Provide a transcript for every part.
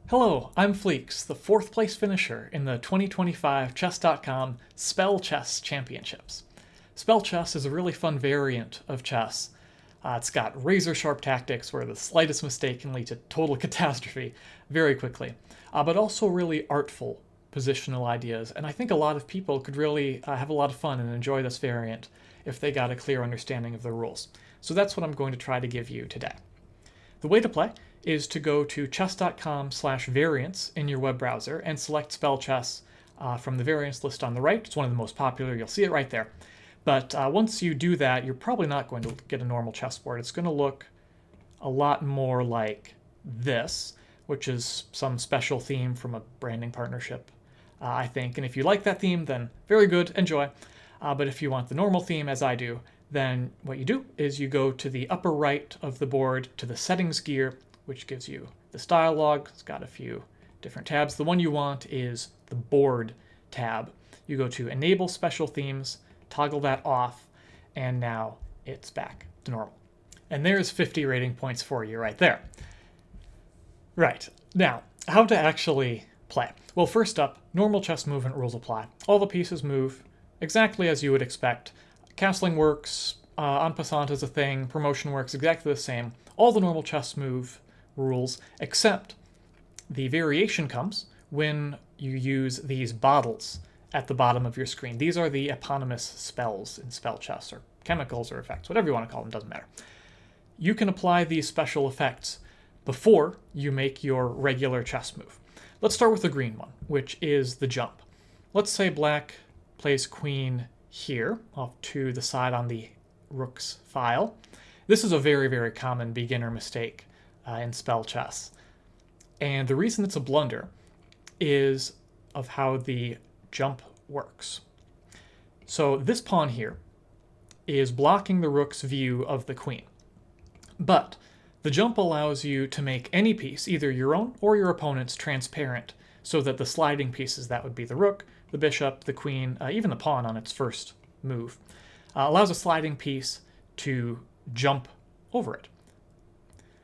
Hello, I'm Fleeks, the 4th place finisher in the 2025 Chess.com Spell Chess Championships. Spell Chess is a really fun variant of chess. It's got razor-sharp tactics where the slightest mistake can lead to total catastrophe very quickly, but also really artful positional ideas, and I think a lot of people could really have a lot of fun and enjoy this variant if they got a clear understanding of the rules. So that's what I'm going to try to give you today. The way to play is to go to chess.com/variants in your web browser and select Spell Chess from the variants list on the right. It's one of the most popular. You'll see it right there. But once you do that, you're probably not going to get a normal chessboard. It's going to look a lot more like this, which is some special theme from a branding partnership, I think. And if you like that theme, then very good, enjoy. But if you want the normal theme, as I do, then what you do is you go to the upper right of the board to the settings gear, which gives you this dialog. It's got a few different tabs. The one you want is the board tab. You go to enable special themes, toggle that off, and now it's back to normal. And there's 50 rating points for you right there. Right, now, how to actually play? Well, first up, normal chess movement rules apply. All the pieces move exactly as you would expect. Castling works, en passant is a thing, promotion works exactly the same. All the normal chess move rules, except the variation comes when you use these bottles at the bottom of your screen. These are the eponymous spells in spell chess, or chemicals or effects, whatever you want to call them, doesn't matter. You can apply these special effects before you make your regular chess move. Let's start with the green one, which is the jump. Let's say black plays queen here, off to the side on the rook's file. This is a very, very common beginner mistake in spell chess. And the reason it's a blunder is of how the jump works. So this pawn here is blocking the rook's view of the queen. But the jump allows you to make any piece, either your own or your opponent's, transparent, so that the sliding pieces, that would be the rook, the bishop, the queen, even the pawn on its first move, allows a sliding piece to jump over it.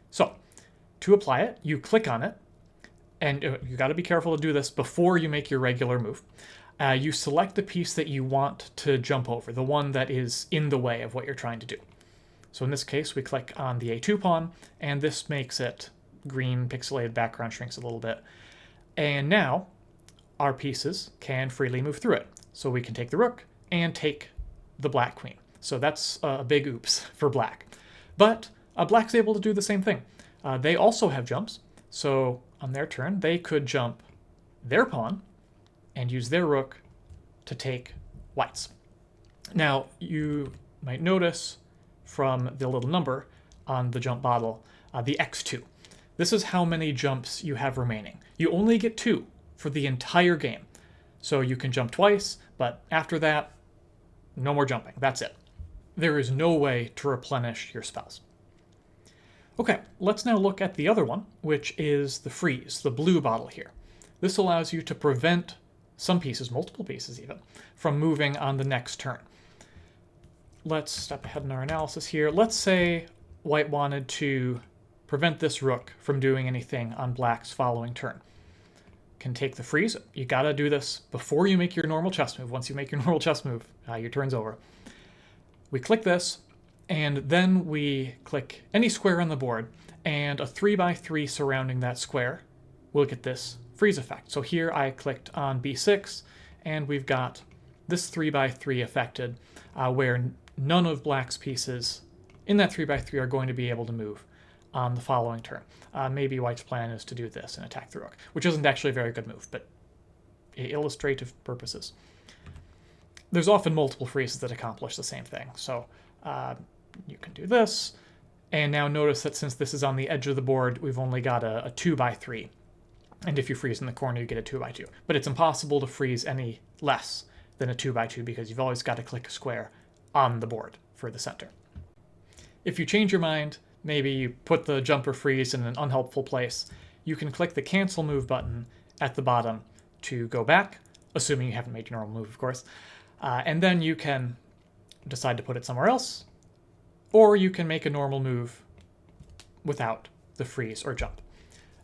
So, to apply it, you click on it, and you got to be careful to do this before you make your regular move. You select the piece that you want to jump over, the one that is in the way of what you're trying to do. So in this case, we click on the A2 pawn, and this makes it green, pixelated background shrinks a little bit. And now, our pieces can freely move through it. So we can take the rook and take the black queen. So that's a big oops for black. But black's able to do the same thing. They also have jumps, so on their turn, they could jump their pawn and use their rook to take white's. Now, you might notice from the little number on the jump bottle, the x2. This is how many jumps you have remaining. You only get 2 for the entire game. So you can jump twice, but after that, no more jumping. That's it. There is no way to replenish your spells. Okay, let's now look at the other one, which is the freeze, the blue bottle here. This allows you to prevent some pieces, multiple pieces even, from moving on the next turn. Let's step ahead in our analysis here. Let's say white wanted to prevent this rook from doing anything on black's following turn. Can take the freeze. You gotta do this before you make your normal chess move. Once you make your normal chess move, your turn's over. We click this, and then we click any square on the board, and a 3x3 surrounding that square will get this freeze effect. So here I clicked on b6, and we've got this 3x3 affected, where none of black's pieces in that 3x3 are going to be able to move on the following turn. Maybe white's plan is to do this and attack the rook, which isn't actually a very good move, but illustrative purposes. There's often multiple freezes that accomplish the same thing. So you can do this, and now notice that since this is on the edge of the board, we've only got a 2x3. And if you freeze in the corner, you get a 2x2. But it's impossible to freeze any less than a 2x2 because you've always got to click a square on the board for the center. If you change your mind, maybe you put the jump or freeze in an unhelpful place, you can click the cancel move button at the bottom to go back, assuming you haven't made your normal move, of course. And then you can decide to put it somewhere else, or you can make a normal move without the freeze or jump.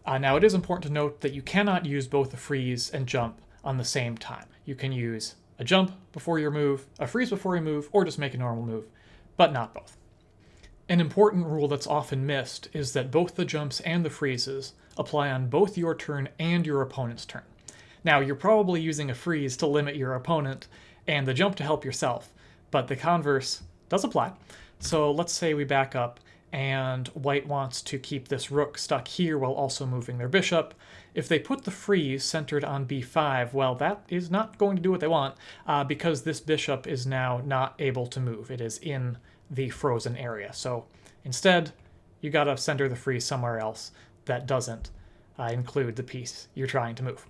Now, it is important to note that you cannot use both a freeze and jump on the same time. You can use a jump before your move, a freeze before your move, or just make a normal move, but not both. An important rule that's often missed is that both the jumps and the freezes apply on both your turn and your opponent's turn. Now, you're probably using a freeze to limit your opponent and the jump to help yourself, but the converse does apply. So let's say we back up and white wants to keep this rook stuck here while also moving their bishop. If they put the freeze centered on b5, well, that is not going to do what they want because this bishop is now not able to move. It is in the frozen area. So instead, you gotta center the freeze somewhere else that doesn't include the piece you're trying to move.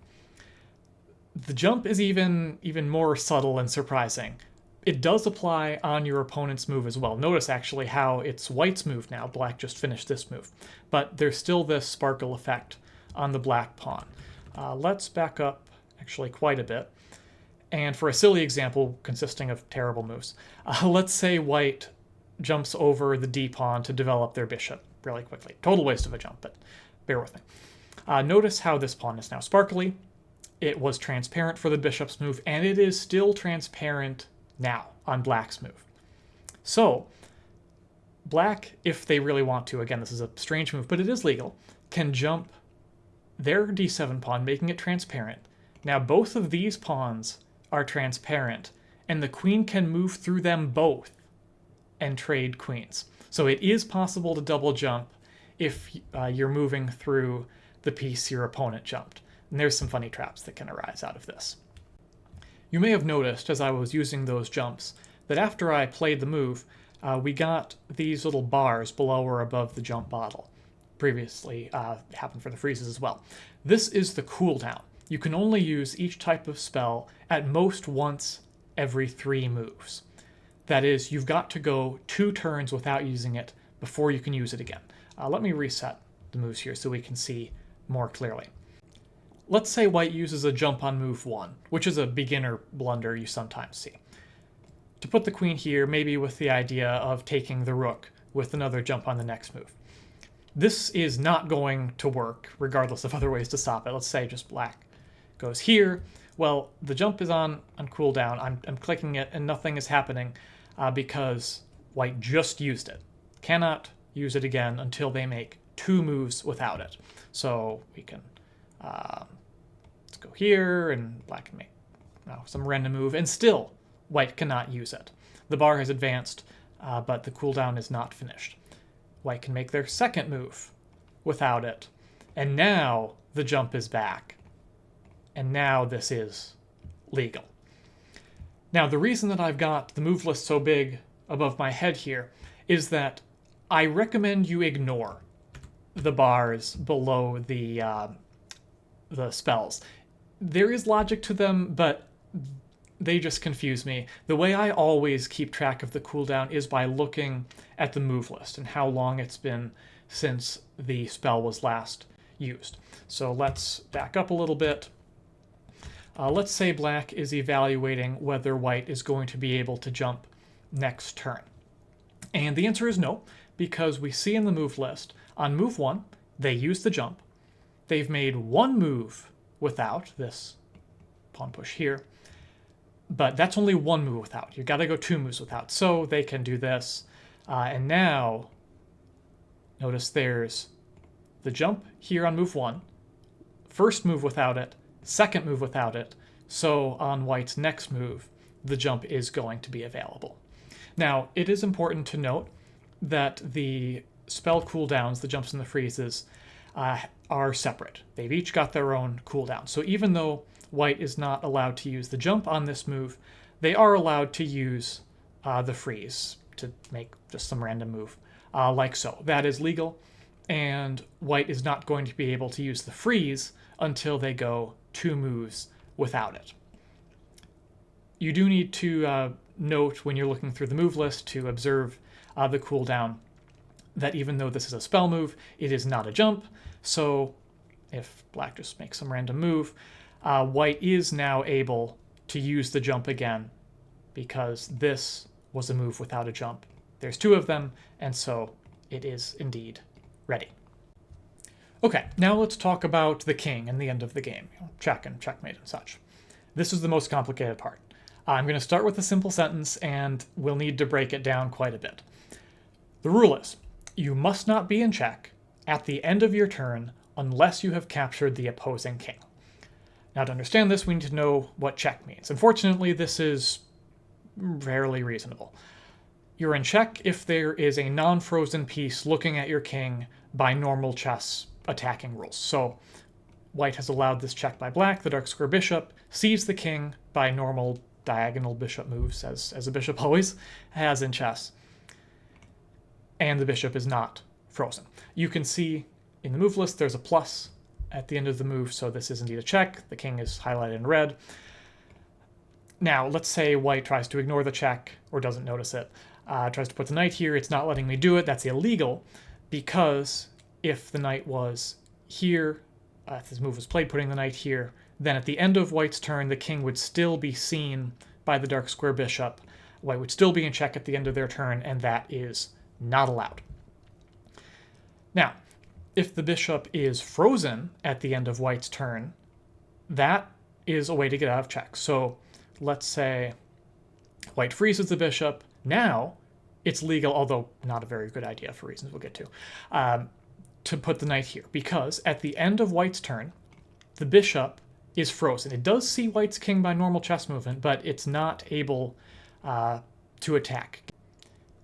The jump is even more subtle and surprising. It does apply on your opponent's move as well. Notice actually how it's white's move now. Black just finished this move. But there's still this sparkle effect on the black pawn. Let's back up actually quite a bit. And for a silly example consisting of terrible moves, let's say white jumps over the d pawn to develop their bishop really quickly. Total waste of a jump, but bear with me. Notice how this pawn is now sparkly. It was transparent for the bishop's move, and it is still transparent now on black's move. So black, if they really want to, again, this is a strange move, but it is legal, can jump their d7 pawn, making it transparent. Now both of these pawns are transparent, and the queen can move through them both and trade queens. So it is possible to double jump if you're moving through the piece your opponent jumped. And there's some funny traps that can arise out of this. You may have noticed as I was using those jumps that after I played the move, we got these little bars below or above the jump bottle. Previously happened for the freezes as well. This is the cooldown. You can only use each type of spell at most once every 3 moves. That is, you've got to go 2 turns without using it before you can use it again. Let me reset the moves here so we can see more clearly. Let's say white uses a jump on move 1, which is a beginner blunder you sometimes see. To put the queen here, maybe with the idea of taking the rook with another jump on the next move. This is not going to work, regardless of other ways to stop it. Let's say just black goes here. Well, the jump is on cooldown. I'm clicking it and nothing is happening because white just used it. Cannot use it again until they make 2 moves without it. So we can let's go here, and black can make some random move, and still white cannot use it. The bar has advanced, but the cooldown is not finished. White can make their second move without it, and now the jump is back. And now this is legal. Now, the reason that I've got the move list so big above my head here is that I recommend you ignore the bars below the spells. There is logic to them, but they just confuse me. The way I always keep track of the cooldown is by looking at the move list and how long it's been since the spell was last used. So let's back up a little bit. Let's say black is evaluating whether white is going to be able to jump next turn. And the answer is no, because we see in the move list, on move 1, they use the jump. They've made 1 move without this pawn push here, but that's only 1 move without. You've got to go 2 moves without. So they can do this. And now, notice there's the jump here on move 1, first move without it, second move without it. So on white's next move, the jump is going to be available. Now, it is important to note that the spell cooldowns, the jumps and the freezes, are separate. They've each got their own cooldown. So even though white is not allowed to use the jump on this move, they are allowed to use the freeze to make just some random move, like so. That is legal, and white is not going to be able to use the freeze until they go 2 moves without it. You do need to note when you're looking through the move list to observe the cooldown that even though this is a spell move, it is not a jump. So if black just makes some random move, white is now able to use the jump again because this was a move without a jump. There's 2 of them, and so it is indeed ready. Okay, now let's talk about the king and the end of the game. Check and checkmate and such. This is the most complicated part. I'm going to start with a simple sentence, and we'll need to break it down quite a bit. The rule is, you must not be in check at the end of your turn unless you have captured the opposing king. Now, to understand this, we need to know what check means. Unfortunately, this is fairly reasonable. You're in check if there is a non-frozen piece looking at your king by normal chess attacking rules. So white has allowed this check by black. The dark square bishop sees the king by normal diagonal bishop moves, as a bishop always has in chess. And the bishop is not frozen. You can see in the move list there's a plus at the end of the move, so this is indeed a check. The king is highlighted in red. Now, let's say white tries to ignore the check or doesn't notice it. Tries to put the knight here. It's not letting me do it. That's illegal, because if the knight was here, if this move was played putting the knight here, then at the end of white's turn, the king would still be seen by the dark square bishop. White would still be in check at the end of their turn, and that is not allowed. Now, if the bishop is frozen at the end of white's turn, that is a way to get out of check. So let's say white freezes the bishop. Now it's legal, although not a very good idea for reasons we'll get to put the knight here, because at the end of white's turn, the bishop is frozen. It does see white's king by normal chess movement, but it's not able to attack.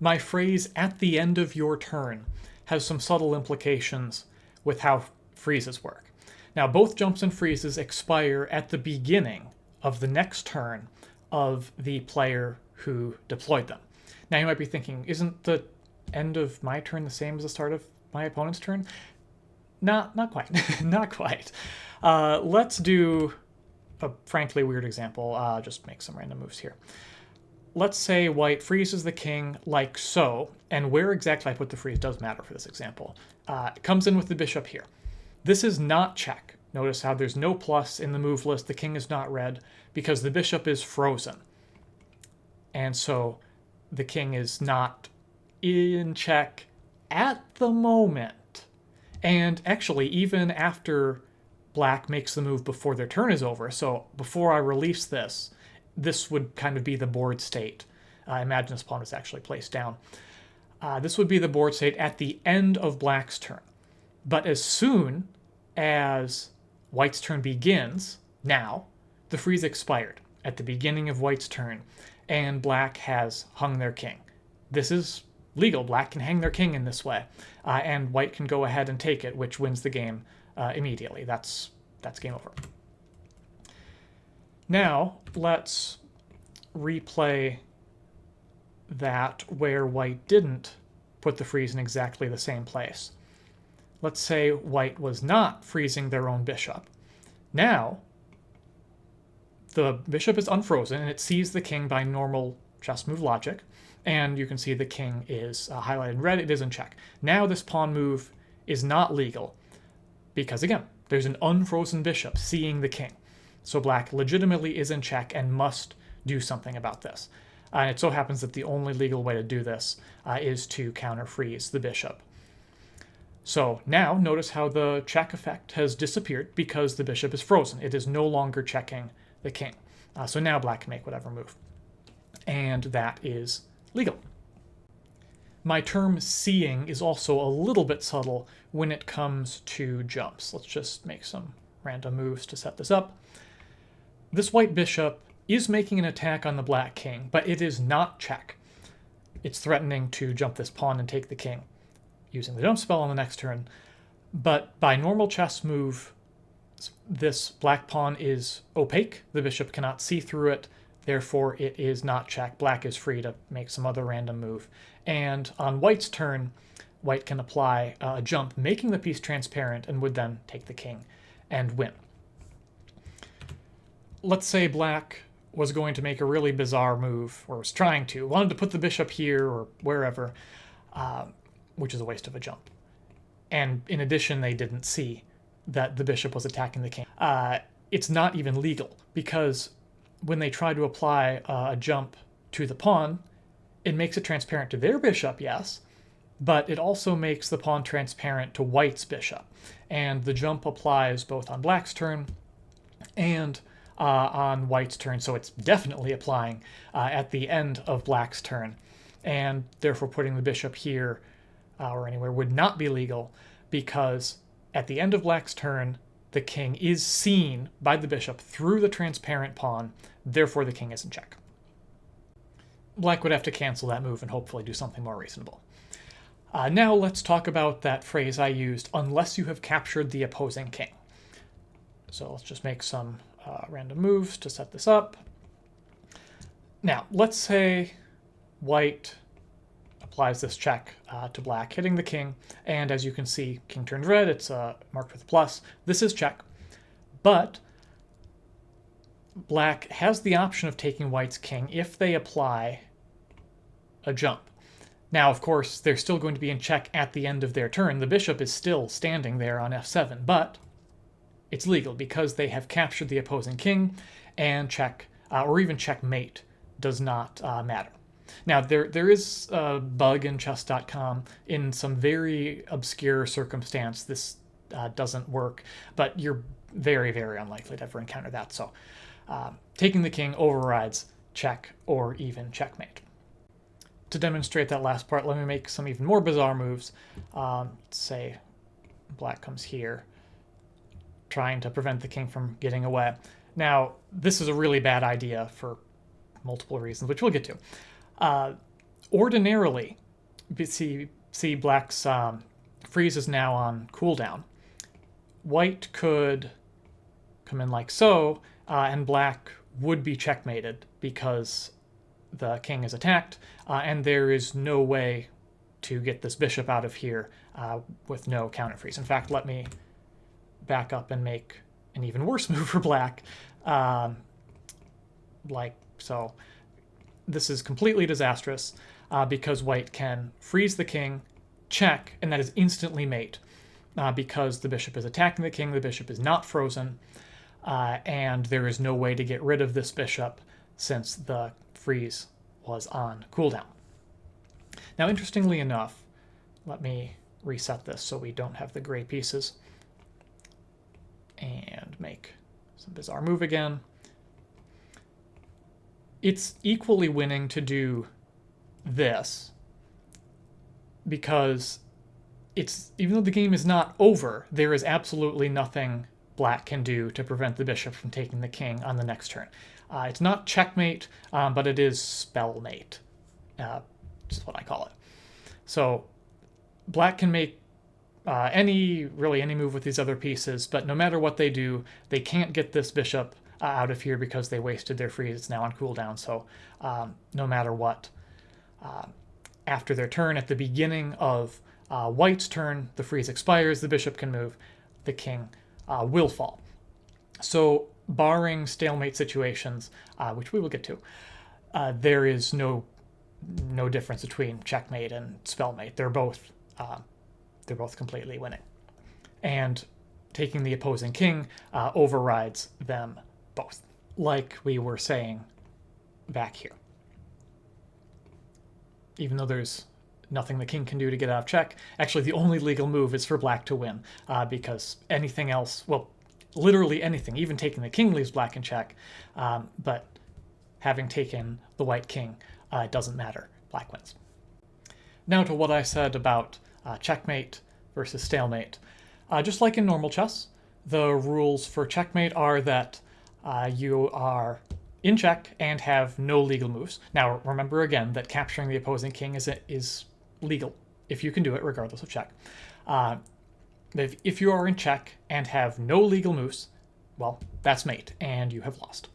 My phrase, at the end of your turn, has some subtle implications with how freezes work. Now, both jumps and freezes expire at the beginning of the next turn of the player who deployed them. Now, you might be thinking, isn't the end of my turn the same as the start of my opponent's turn? Not quite. Not quite. Let's do a frankly weird example. Just make some random moves here. Let's say white freezes the king like so, and where exactly I put the freeze does matter for this example. It comes in with the bishop here. This is not check. Notice how there's no plus in the move list. The king is not red because the bishop is frozen. And so the king is not in check at the moment. And actually, even after black makes the move before their turn is over, so before I release this, this would kind of be the board state. Imagine this pawn was actually placed down. This would be the board state at the end of black's turn. But as soon as white's turn begins, now, the freeze expired at the beginning of white's turn, and black has hung their king. This is legal. Black can hang their king in this way, and white can go ahead and take it, which wins the game immediately. That's game over. Now, let's replay that where white didn't put the freeze in exactly the same place. Let's say white was not freezing their own bishop. Now, the bishop is unfrozen, and it sees the king by normal chess move logic, and you can see the king is highlighted in red. It is in check. Now this pawn move is not legal because, again, there's an unfrozen bishop seeing the king. So black legitimately is in check and must do something about this. And it so happens that the only legal way to do this is to counter-freeze the bishop. So now notice how the check effect has disappeared because the bishop is frozen. It is no longer checking the king. So now black can make whatever move. And that is legal. My term seeing is also a little bit subtle when it comes to jumps. Let's just make some random moves to set this up. This white bishop is making an attack on the black king, but it is not check. It's threatening to jump this pawn and take the king using the jump spell on the next turn. But by normal chess move, this black pawn is opaque. The bishop cannot see through it. Therefore, it is not check. Black is free to make some other random move. And on white's turn, white can apply a jump, making the piece transparent, and would then take the king and win. Let's say black was going to make a really bizarre move, or was trying to, wanted to put the bishop here or wherever, which is a waste of a jump. And in addition, they didn't see that the bishop was attacking the king. It's not even legal, because when they try to apply a jump to the pawn, it makes it transparent to their bishop, yes, but it also makes the pawn transparent to white's bishop, and the jump applies both on black's turn and on white's turn, so it's definitely applying at the end of black's turn, and therefore putting the bishop here or anywhere would not be legal, because at the end of black's turn, the king is seen by the bishop through the transparent pawn, therefore the king is in check. Black would have to cancel that move and hopefully do something more reasonable. Now let's talk about that phrase I used, unless you have captured the opposing king. So let's just make some random moves to set this up. Now, let's say white applies this check to black, hitting the king, and as you can see, king turned red, it's marked with a plus. This is check, but black has the option of taking white's king if they apply a jump. Now, of course, they're still going to be in check at the end of their turn. The bishop is still standing there on f7, but it's legal because they have captured the opposing king, and check, or even checkmate, does not matter. Now, there is a bug in chess.com. In some very obscure circumstance, this doesn't work, but you're very, very unlikely to ever encounter that. So taking the king overrides check or even checkmate. To demonstrate that last part, let me make some even more bizarre moves. Say black comes here, trying to prevent the king from getting away. Now, this is a really bad idea for multiple reasons, which we'll get to. Ordinarily, see black's freeze is now on cooldown. White could come in like so, and black would be checkmated because the king is attacked, and there is no way to get this bishop out of here with no counter freeze. In fact, let me back up and make an even worse move for black, like so. This is completely disastrous because white can freeze the king, check, and that is instantly mate because the bishop is attacking the king, the bishop is not frozen, and there is no way to get rid of this bishop since the freeze was on cooldown. Now, interestingly enough, let me reset this so we don't have the gray pieces and make some bizarre move again. It's equally winning to do this because even though the game is not over, there is absolutely nothing black can do to prevent the bishop from taking the king on the next turn. It's not checkmate, but it is spellmate, is what I call it. So black can make any move with these other pieces, but no matter what they do, they can't get this bishop out of here because they wasted their freeze. It's now on cooldown, so no matter what, after their turn, at the beginning of white's turn, the freeze expires, the bishop can move, the king will fall. So barring stalemate situations, which we will get to, there is no difference between checkmate and spellmate. They're both completely winning, and taking the opposing king overrides them both, like we were saying back here. Even though there's nothing the king can do to get out of check, actually the only legal move is for black to win, because anything else, well, literally anything, even taking the king leaves black in check, but having taken the white king, it doesn't matter. Black wins. Now to what I said about checkmate versus stalemate. Just like in normal chess, the rules for checkmate are that you are in check and have no legal moves. Now, remember again that capturing the opposing king is legal if you can do it regardless of check. If you are in check and have no legal moves, well, that's mate, and you have lost.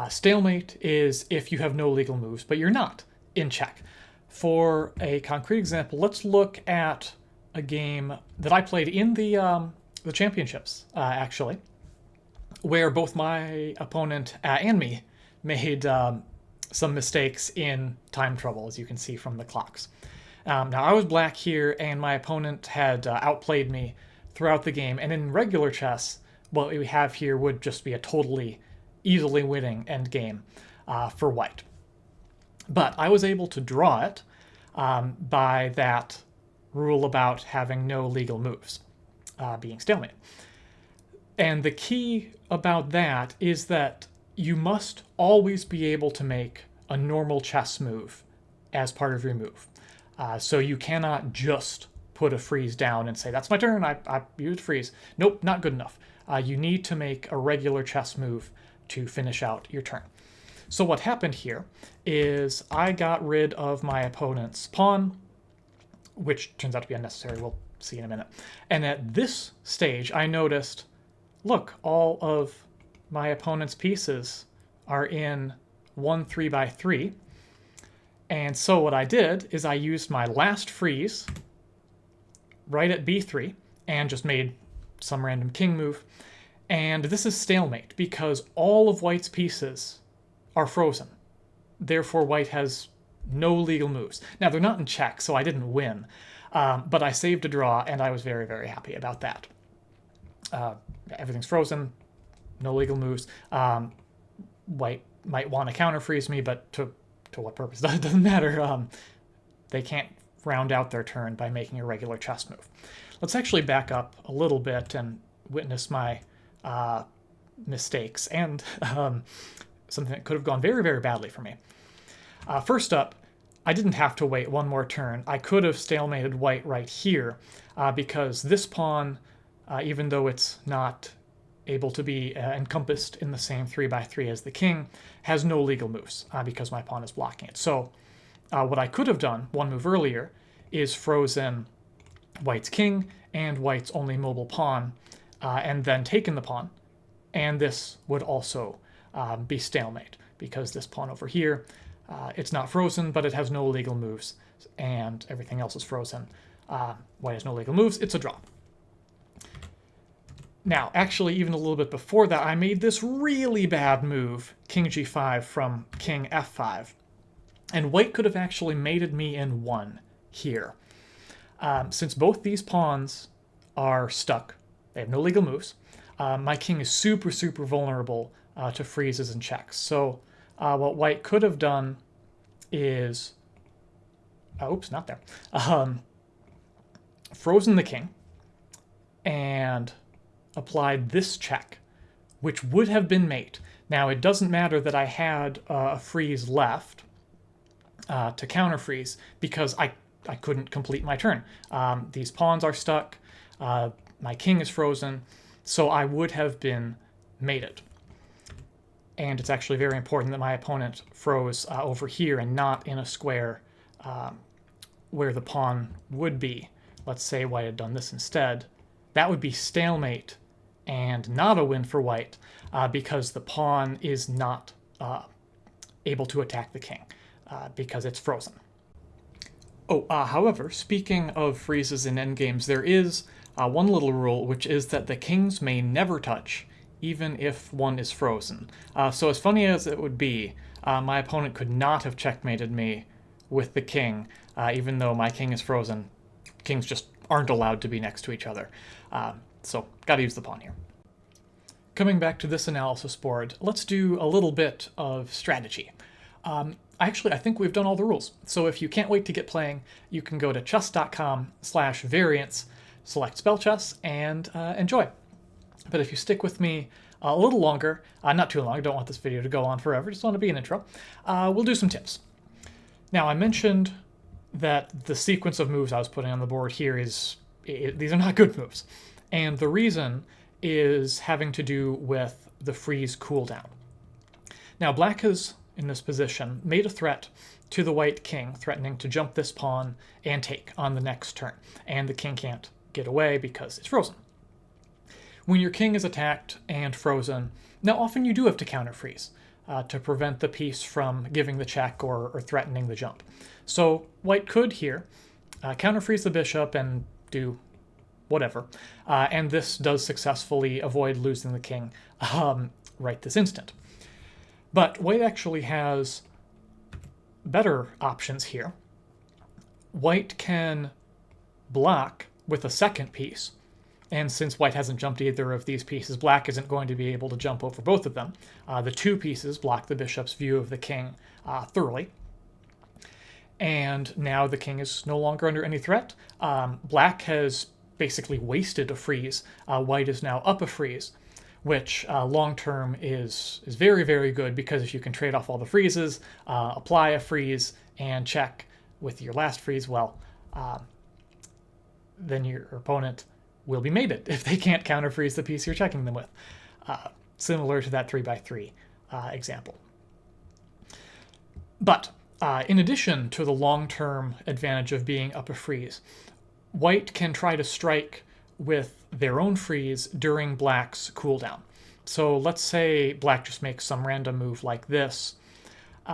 Stalemate is if you have no legal moves, but you're not in check. For a concrete example, let's look at a game that I played in the championships, actually, where both my opponent and me made some mistakes in time trouble, as you can see from the clocks. Now, I was black here, and my opponent had outplayed me throughout the game, and in regular chess, what we have here would just be a totally easily winning endgame for white. But I was able to draw it by that rule about having no legal moves, being stalemate. And the key about that is that you must always be able to make a normal chess move as part of your move. So you cannot just put a freeze down and say, that's my turn, I used freeze. Nope, not good enough. You need to make a regular chess move to finish out your turn. So what happened here is I got rid of my opponent's pawn, which turns out to be unnecessary. We'll see in a minute. And at this stage, I noticed, look, all of my opponent's pieces are in 1 3x3. And so what I did is I used my last freeze right at b3 and just made some random king move. And this is stalemate because all of white's pieces are frozen. Therefore, white has no legal moves. Now, they're not in check, so I didn't win. But I saved a draw, and I was very, very happy about that. Everything's frozen, no legal moves. White might want to counter freeze me, but to what purpose? It doesn't matter. They can't round out their turn by making a regular chess move. Let's actually back up a little bit and witness my mistakes and something that could have gone very, very badly for me. First up, I didn't have to wait one more turn. I could have stalemated white right here because this pawn, even though it's not able to be encompassed in the same 3x3 as the king, has no legal moves because my pawn is blocking it. So what I could have done one move earlier is frozen white's king and white's only mobile pawn and then taken the pawn. And this would also be stalemate because this pawn over here, it's not frozen, but it has no legal moves and everything else is frozen. White has no legal moves. It's a draw. Now, actually, even a little bit before that, I made this really bad move, king g5 from king f5. And white could have actually mated me in one here. Since both these pawns are stuck, they have no legal moves, my king is super, super vulnerable to freezes and checks. So what white could have done is... oops, not there. Frozen the king and applied this check, which would have been mate. Now, it doesn't matter that I had a freeze left to counter freeze because I couldn't complete my turn. These pawns are stuck. My king is frozen, so I would have been mated. And it's actually very important that my opponent froze over here and not in a square where the pawn would be. Let's say white had done this instead. That would be stalemate and not a win for white because the pawn is not able to attack the king because it's frozen. However, speaking of freezes in endgames, there is one little rule, which is that the kings may never touch, even if one is frozen. So as funny as it would be, my opponent could not have checkmated me with the king, even though my king is frozen. Kings just aren't allowed to be next to each other. So gotta use the pawn here. Coming back to this analysis board, let's do a little bit of strategy. Actually, I think we've done all the rules. So if you can't wait to get playing, you can go to chess.com/variants, select spell chess, and enjoy. But if you stick with me a little longer, not too long, I don't want this video to go on forever, just want to be an intro, we'll do some tips. Now, I mentioned that the sequence of moves I was putting on the board here these are not good moves. And the reason is having to do with the freeze cooldown. Now, black has, in this position, made a threat to the white king, threatening to jump this pawn and take on the next turn. And the king can't get away because it's frozen. When your king is attacked and frozen, now often you do have to counter freeze to prevent the piece from giving the check or threatening the jump. So white could here counter freeze the bishop and do whatever. And this does successfully avoid losing the king right this instant. But white actually has better options here. White can block with a second piece. And since white hasn't jumped either of these pieces, black isn't going to be able to jump over both of them. The two pieces block the bishop's view of the king thoroughly. and now the king is no longer under any threat. Black has basically wasted a freeze. White is now up a freeze, which long term is very, very good, because if you can trade off all the freezes, apply a freeze, and check with your last freeze, well, then your opponent will be mated if they can't counter freeze the piece you're checking them with. Similar to that 3x3 example. But in addition to the long-term advantage of being up a freeze, white can try to strike with their own freeze during black's cooldown. So let's say black just makes some random move like this.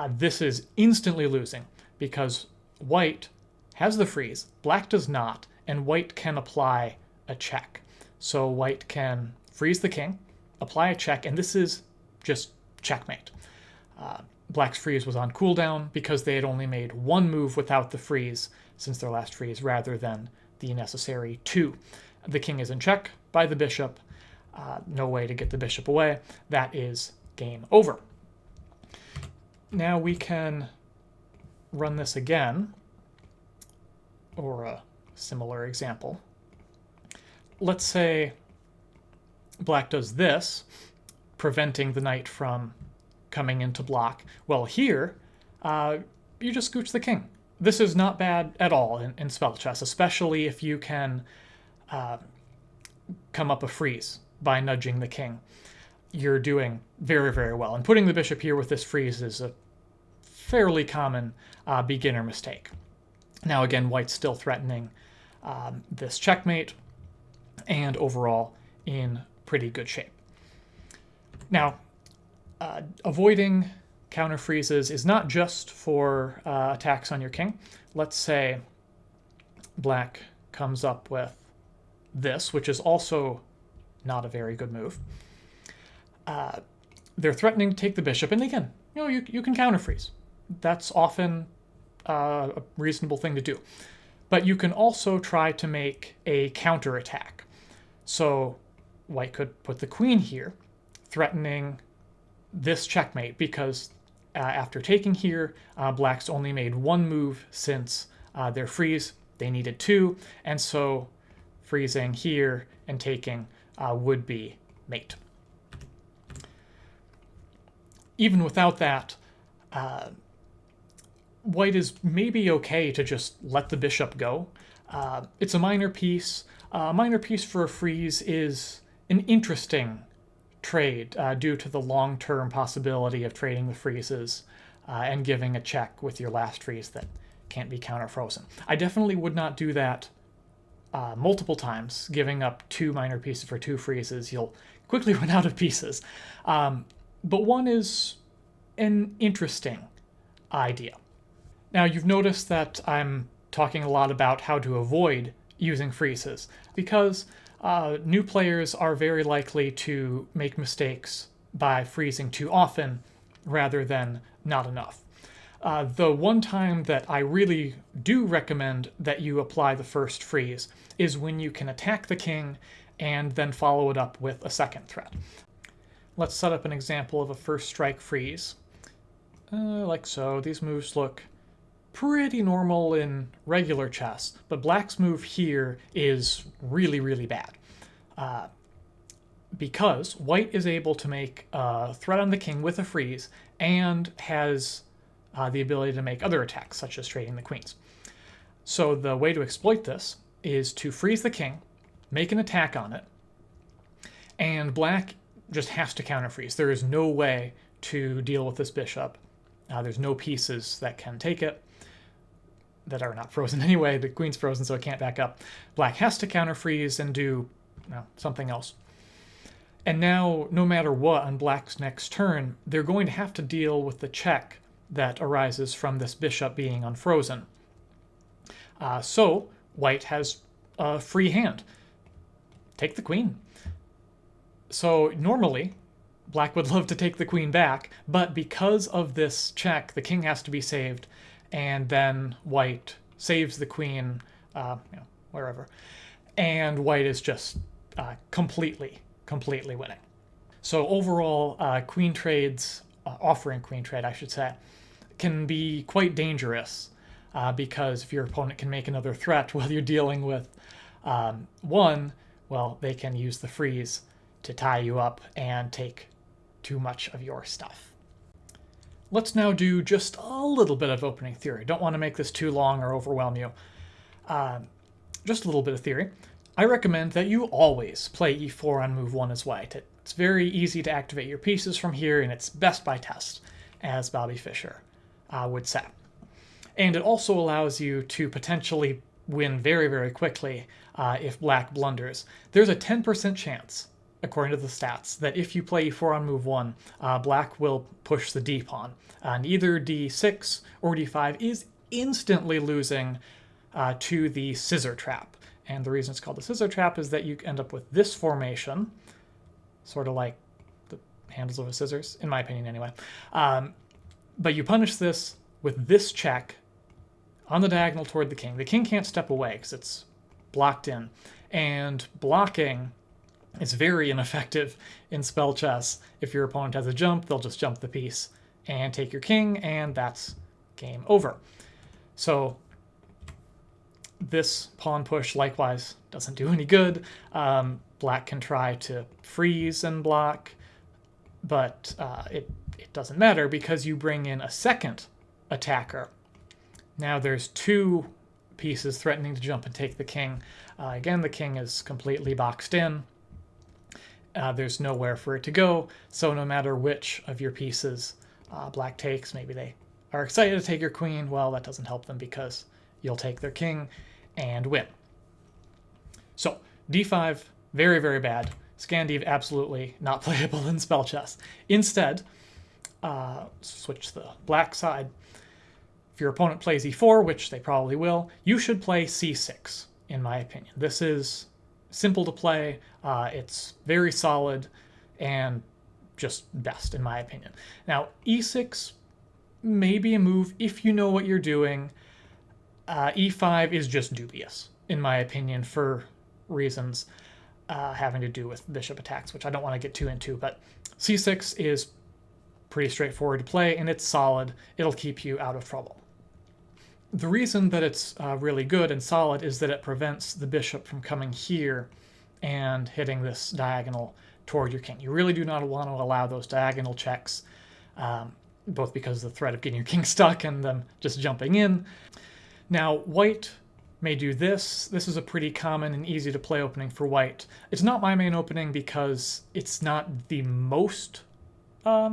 This is instantly losing because white has the freeze, black does not, and white can apply a check. So white can freeze the king, apply a check, and this is just checkmate. Black's freeze was on cooldown because they had only made one move without the freeze since their last freeze, rather than the necessary two. The king is in check by the bishop. No way to get the bishop away. That is game over. Now we can run this again, or a similar example. Let's say black does this, preventing the knight from coming into block. Well, here, you just scooch the king. This is not bad at all in spell chess, especially if you can come up a freeze by nudging the king. You're doing very, very well. And putting the bishop here with this freeze is a fairly common beginner mistake. Now again, white's still threatening this checkmate, and overall in pretty good shape. Now, avoiding counter freezes is not just for attacks on your king. Let's say black comes up with this, which is also not a very good move. They're threatening to take the bishop, and again, you can counter freeze. That's often a reasonable thing to do. But you can also try to make a counter attack. So white could put the queen here, threatening this checkmate, because after taking here, black's only made one move since their freeze. They needed two, and so freezing here and taking would be mate. Even without that, white is maybe okay to just let the bishop go. It's a minor piece. A minor piece for a freeze is an interesting trade due to the long-term possibility of trading the freezes and giving a check with your last freeze that can't be counter-frozen. I definitely would not do that multiple times, giving up two minor pieces for two freezes. You'll quickly run out of pieces. But one is an interesting idea. Now, you've noticed that I'm talking a lot about how to avoid using freezes, because new players are very likely to make mistakes by freezing too often rather than not enough. The one time that I really do recommend that you apply the first freeze is when you can attack the king and then follow it up with a second threat. Let's set up an example of a first strike freeze. Like so. These moves look pretty normal in regular chess, but black's move here is really, really bad. Because white is able to make a threat on the king with a freeze and has the ability to make other attacks, such as trading the queens. So the way to exploit this is to freeze the king, make an attack on it, and black just has to counter freeze. There is no way to deal with this bishop. There's no pieces that can take it, that are not frozen anyway. The queen's frozen, so it can't back up. Black has to counter freeze and do something else. And now, no matter what, on black's next turn, they're going to have to deal with the check that arises from this bishop being unfrozen. So white has a free hand. Take the queen. So normally, black would love to take the queen back, but because of this check, the king has to be saved, and then white saves the queen, wherever, and white is just completely winning. So overall, queen trades, offering queen trade, I should say, can be quite dangerous because if your opponent can make another threat while you're dealing with one, well, they can use the freeze to tie you up and take too much of your stuff. Let's now do just a little bit of opening theory. Don't want to make this too long or overwhelm you. Just a little bit of theory. I recommend that you always play e4 on move 1 as white. It's very easy to activate your pieces from here, and it's best by test, as Bobby Fischer would say. And it also allows you to potentially win very, very quickly if black blunders. There's a 10% chance, according to the stats, that if you play e4 on move 1, black will push the d pawn. And either d6 or d5 is instantly losing to the scissor trap. And the reason it's called the scissor trap is that you end up with this formation, sort of like the handles of a scissors, in my opinion anyway. But you punish this with this check on the diagonal toward the king. The king can't step away because it's blocked in. And blocking is very ineffective in spell chess. If your opponent has a jump, they'll just jump the piece and take your king, and that's game over. So this pawn push likewise doesn't do any good. Black can try to freeze and block, but it doesn't matter because you bring in a second attacker. Now there's two pieces threatening to jump and take the king. Again, the king is completely boxed in. There's nowhere for it to go, so no matter which of your pieces black takes, maybe they are excited to take your queen, well, that doesn't help them because you'll take their king and win. So d5, very, very bad. Scandive, absolutely not playable in spell chess. Instead, switch the black side. If your opponent plays e4, which they probably will, you should play c6, in my opinion. This is simple to play, it's very solid, and just best, in my opinion. Now, e6 may be a move if you know what you're doing. E5 is just dubious, in my opinion, for reasons having to do with bishop attacks, which I don't want to get too into, but c6 is pretty straightforward to play, and it's solid. It'll keep you out of trouble. The reason that it's really good and solid is that it prevents the bishop from coming here and hitting this diagonal toward your king. You really do not want to allow those diagonal checks, both because of the threat of getting your king stuck and them just jumping in. Now, white may do this. This is a pretty common and easy to play opening for white. It's not my main opening because it's not the most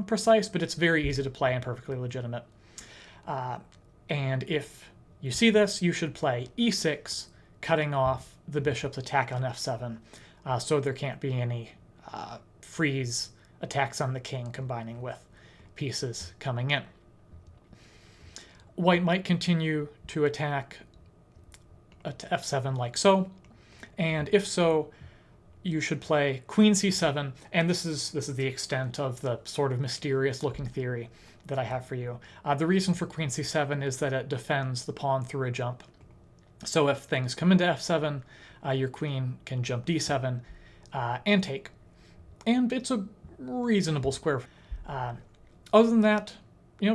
precise, but it's very easy to play and perfectly legitimate. And if you see this, you should play e6, cutting off the bishop's attack on f7, so there can't be any freeze attacks on the king combining with pieces coming in. White might continue to attack at f7 like so, and if so, you should play queen c7, and this is the extent of the sort of mysterious looking theory that I have for you. The reason for queen c7 is that it defends the pawn through a jump. So if things come into f7, your queen can jump d7 and take. And it's a reasonable square. Other than that,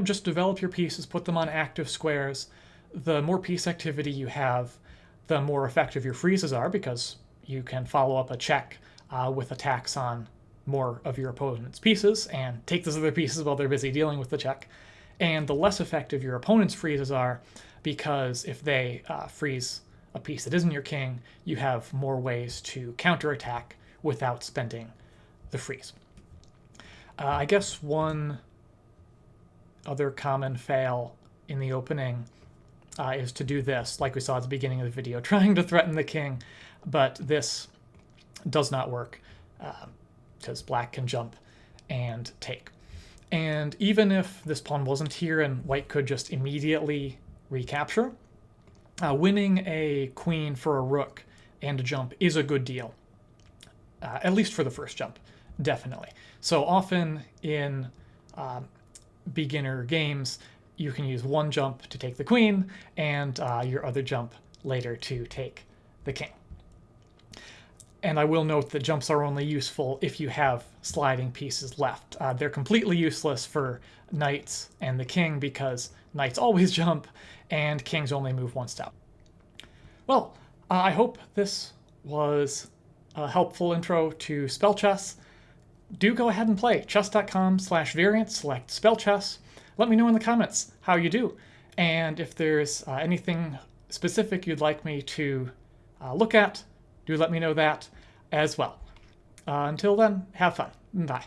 just develop your pieces, put them on active squares. The more piece activity you have, the more effective your freezes are, because you can follow up a check with attacks on more of your opponent's pieces and take those other pieces while they're busy dealing with the check. And the less effective your opponent's freezes are, because if they freeze a piece that isn't your king, you have more ways to counterattack without spending the freeze. I guess one other common fail in the opening is to do this, like we saw at the beginning of the video, trying to threaten the king, but this does not work because black can jump and take. And even if this pawn wasn't here and white could just immediately recapture, winning a queen for a rook and a jump is a good deal, at least for the first jump, definitely. So often in beginner games, you can use one jump to take the queen and your other jump later to take the king. And I will note that jumps are only useful if you have sliding pieces left. They're completely useless for knights and the king because knights always jump and kings only move 1 step. Well, I hope this was a helpful intro to spell chess. Do go ahead and play chess.com/variant, select spell chess. Let me know in the comments how you do, and if there's anything specific you'd like me to look at, do let me know that as well. Until then, have fun. Bye.